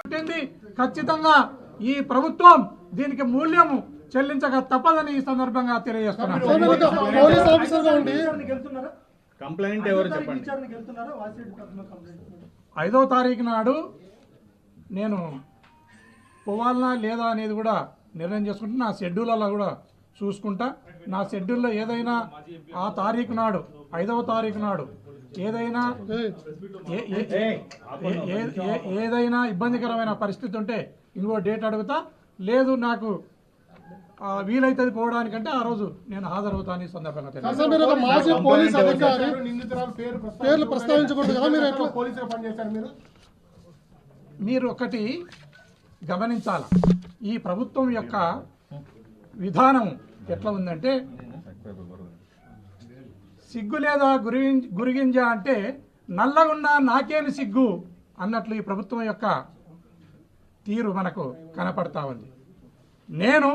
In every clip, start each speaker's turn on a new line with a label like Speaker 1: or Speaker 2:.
Speaker 1: పుట్టింది. ఖచ్చితంగా ఈ ప్రభుత్వం దీనికి మూల్యము చెల్లించక తప్పదని ఈ సందర్భంగా తెలియజేస్తున్నాను. 5వ తారీఖు నాడు నేను పోవాలనా లేదా అనేది కూడా నిర్ణయం చేసుకుంటా. నా షెడ్యూల్లో కూడా చూసుకుంటా. నా షెడ్యూల్లో ఏదైనా ఆ తారీఖు నాడు 5వ తారీఖు నాడు ఏదైనా ఇబ్బందికరమైన పరిస్థితి ఉంటే ఇంకో డేట్ అడుగుతా. లేదు నాకు వీలైతుంది పోవడానికంటే ఆ రోజు నేను హాజరవుతాను. ఈ సందర్భంగా మీరు ఒకటి గమనించాల, ఈ ప్రభుత్వం యొక్క విధానం ఎట్లా ఉందంటే సిగ్గు లేదా గురిగింజ అంటే నల్లగున్నా నాకేమి సిగ్గు అన్నట్లు ఈ ప్రభుత్వం యొక్క తీరు మనకు కనపడతా ఉంది. నేను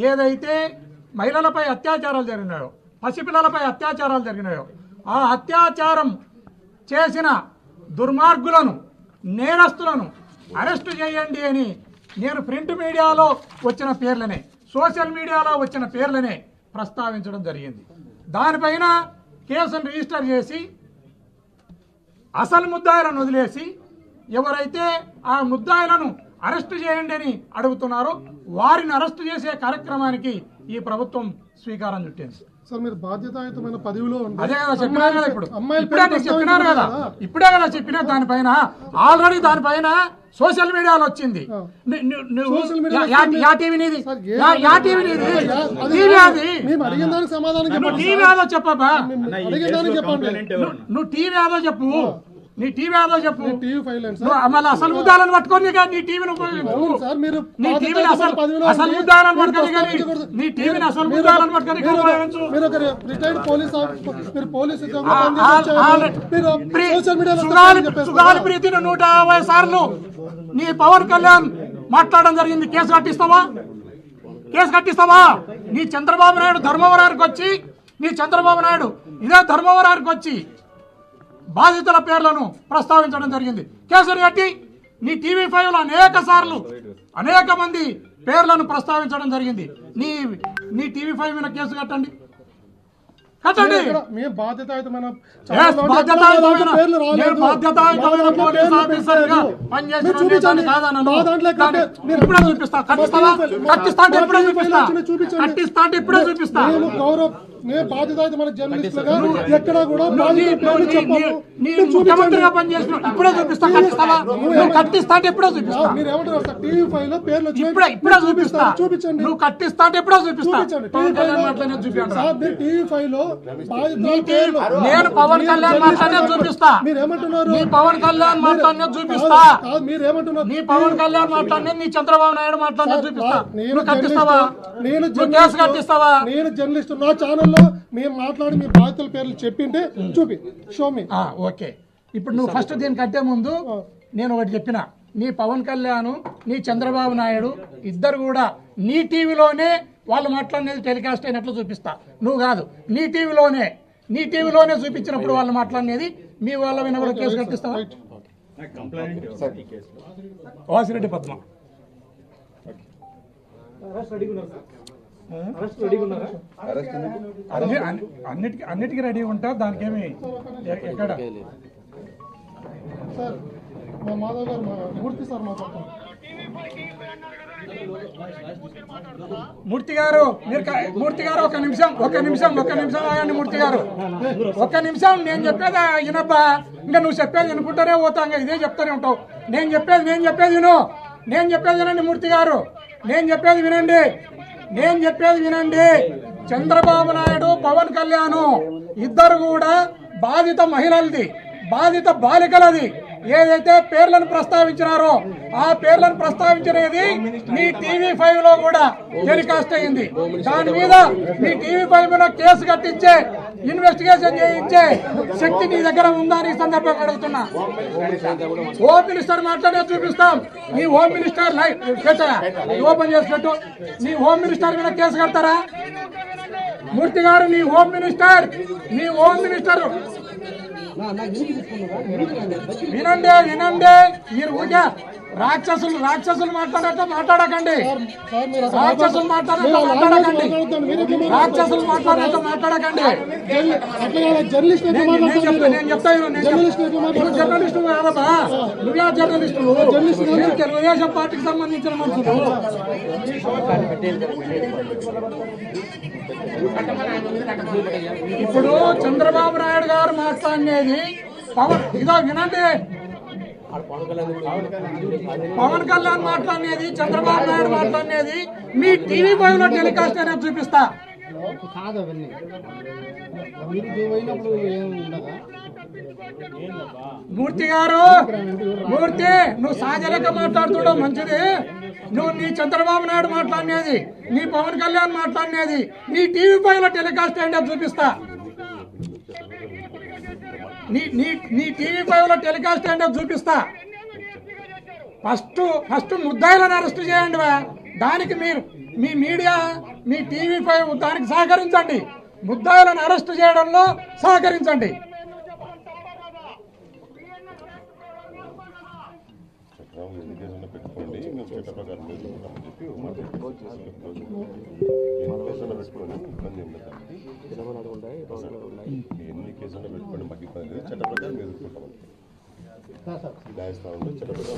Speaker 1: ఏదైతే మహిళలపై అత్యాచారాలు జరిగినాయో, పసిపిల్లలపై అత్యాచారాలు జరిగినాయో, ఆ అత్యాచారం చేసిన దుర్మార్గులను, నేరస్తులను అరెస్టు చేయండి అని నేను ప్రింట్ మీడియాలో వచ్చిన పేర్లనే, సోషల్ మీడియాలో వచ్చిన పేర్లనే ప్రస్తావించడం జరిగింది. దానిపైన కేసును రిజిస్టర్ చేసి అసలు ముద్దాయిలను వదిలేసి ఎవరైతే ఆ ముద్దాయిలను అరెస్టు చేయండి అని అడుగుతున్నారో వారిని అరెస్టు చేసే కార్యక్రమానికి ఈ ప్రభుత్వం శ్రీకారం చుట్టింది.
Speaker 2: సార్ మీరు బాధ్యతాయుతమైన పదవిలో
Speaker 1: అదే కదా చెప్పినారు కదా, చెప్పినారు కదా, ఇప్పుడే కదా చెప్పినా. దానిపైన ఆల్రెడీ దానిపైన సోషల్ మీడియాలో వచ్చింది. చెప్పబ్బా, నువ్వు టీవీ ఆదో చెప్పు, నీ టీవీ ఆదో చెప్పు. మళ్ళీ అసలు ముద్దాలను పట్టుకొని నీ టీవీని అసలు ముద్దాలను పట్టుకొని కానీ నీ టీవీని అసలు ముద్దాలను పట్టుకొని సుగాలి ప్రీతిని 150 సార్లు నీ పవన్ కళ్యాణ్ మాట్లాడడం జరిగింది. కేసు కట్టిస్తావా? నీ చంద్రబాబు నాయుడు ధర్మవరానికి వచ్చి ఇదే ధర్మవరానికి వచ్చి బాధితుల పేర్లను ప్రస్తావించడం జరిగింది. కేసులు కట్టి నీ TV5లో అనేక మంది పేర్లను ప్రస్తావించడం జరిగింది. నీ TV5 మీద కేసు కట్టండి. బాధ్యతాయుతమైన పోలీస్ ఆఫీసర్ గా పనిచేసిన చూపిస్తా.
Speaker 2: బాధ్యతాయుతమైన జర్నలిస్టులుగా ఎక్కడ కూడా
Speaker 1: ముఖ్యమంత్రిగా పనిచేసిన ఇప్పుడే చూపిస్తా. కట్టిస్తా అంటే ఎప్పుడో చూపిస్తా.
Speaker 2: మీరు ఏమంటారు సార్? TV5లో పేర్లు
Speaker 1: ఇప్పుడే చూపిస్తా.
Speaker 2: చూపించండి.
Speaker 1: నువ్వు కట్టిస్తా అంటే ఎప్పుడో చూపిస్తా.
Speaker 2: TV5లో
Speaker 1: నేను పవన్ కళ్యాణ్ మాట్లాడే చూపిస్తా.
Speaker 2: మీరేమంటున్నారు?
Speaker 1: నీ పవన్ కళ్యాణ్ మాట్లాడినే చూపిస్తా.
Speaker 2: మీరేమంటున్నారు?
Speaker 1: నీ పవన్ కళ్యాణ్ మాట్లాడినే, నీ చంద్రబాబు నాయుడు మాట్లాడినే చూపిస్తా. నువ్వు కట్టిస్తావా? కేసు కట్టిస్తావా?
Speaker 2: నేను జర్నలిస్ట్, నా ఛానల్లో మేము మాట్లాడి మీ బాధితుల పేర్లు చెప్పింటే చూపి షోమి.
Speaker 1: ఓకే, ఇప్పుడు నువ్వు ఫస్ట్ దీన్ని కట్టే ముందు నేను ఒకటి చెప్పిన, నీ పవన్ కళ్యాణ్, నీ చంద్రబాబు నాయుడు ఇద్దరు కూడా నీ టీవీలోనే వాళ్ళు మాట్లాడినది టెలికాస్ట్ అయినట్లు చూపిస్తా. నువ్వు కాదు, నీ టీవీలోనే చూపించినప్పుడు వాళ్ళు మాట్లాడినది మీ వాళ్ళ మీద కూడా కేసు కట్టిస్తావా? వాసిరెడ్డి పద్మ అన్నిటికీ రెడీ ఉంటా. దానికి ఏమి ఎక్కడ
Speaker 2: సార్ మా మాధవ్ గారు మూర్తి సార్ మాట్లాడతాం.
Speaker 1: మూర్తి గారు ఒక నిమిషం ఆగండి. మూర్తి గారు ఒక్క నిమిషం, నేను చెప్పేది వినబ్బా. ఇంకా నువ్వు చెప్పేది వినుకుంటానే పోతా, ఇంకా ఇదే చెప్తానే ఉంటావు. నేను చెప్పేది వినండి. మూర్తి గారు నేను చెప్పేది వినండి. చంద్రబాబు నాయుడు, పవన్ కళ్యాణ్ ఇద్దరు కూడా బాధిత మహిళలది, బాధిత బాలికలది ఏదైతే పేర్లను ప్రస్తావించినారో ఆ పేర్లను ప్రస్తావించినది మీ TV5లో కూడా టెలికాస్ట్ అయింది. దాని మీద మీ TV5 మీద కేసు కట్టించే, ఇన్వెస్టిగేషన్ చేయించే శక్తి నీ దగ్గర ఉందా అని సందర్భంగా అడుగుతున్నా. హోమ్ మినిస్టర్ మాట్లాడే చూపిస్తాం. నీ హోమ్ మినిస్టర్ ఓపెన్ చేసినట్టు నీ హోమ్ మినిస్టర్ మీద కేసు కడతారా? మూర్తి గారు, నీ హోమ్ మినిస్టర్ వినండి వినండి, మీరు ఊరికే రాక్షసులు మాట్లాడటం మాట్లాడకండి,
Speaker 2: సార్ మీరు అసలు
Speaker 1: రాక్షసులు మాట్లాడటం మాట్లాడకండి,
Speaker 2: మాట్లాడొద్దండి. మీరు ఎట్లా
Speaker 1: రాక్షసులు మాట్లాడటం మాట్లాడకండి.
Speaker 2: అట్లా కాదు, జర్నలిస్ట్ ఎట్లా మాట్లాడతారు?
Speaker 1: నేను చెప్తాను,
Speaker 2: జర్నలిస్ట్ ఎట్లా మాట్లాడతారు?
Speaker 1: జర్నలిస్టు కాదబ్బా, నువ్వే జర్నలిస్టు, మీరు తెలుగుదేశం పార్టీకి సంబంధించిన మనుషులు. ఇప్పుడు చంద్రబాబు నాయుడు గారు మాట్లాడినది ఇదో వినండి, పవన్ కళ్యాణ్ మాట్లాడినది, చంద్రబాబు నాయుడు మాట్లాడినది మీ టీవీ 5 లో టెలికాస్ట్ అనేది చూపిస్తా.
Speaker 3: కాదవన్నీ మీరు పోయినప్పుడు ఏమి ఉండదా?
Speaker 1: మూర్తి గారు, మూర్తి నువ్వు సహజలక మాట్లాడుతుండవు మంచిది. నువ్వు నీ చంద్రబాబు నాయుడు మాట్లాడినది, నీ పవన్ కళ్యాణ్ మాట్లాడినది నీ టీవీ 5 లో టెలికాస్ట్ అనేది చూపిస్తా. నీ టీవీ 5 లో టెలికాస్ట్ అనేది చూపిస్తా. ఫస్ట్ ముద్దాయిలను అరెస్ట్ చేయండి. దానికి మీరు మీ మీడియా, మీ టీవీ 5 దానికి సహకరించండి, ముద్దాయిలను అరెస్ట్ చేయడంలో సహకరించండి.
Speaker 4: ఎన్ని కేసులు పెట్టుకోండి, మేము చట్ట ప్రకారం చెప్పి ఎన్ని కేసులు పెట్టుకోండి, ఇబ్బంది ఏం లేదు. ఎన్ని కేసులు పెట్టుకోండి, మాకు ఇబ్బంది లేదు. చట్ట ప్రకారం మేము న్యాయస్థానంలో చట్ట ప్రకారం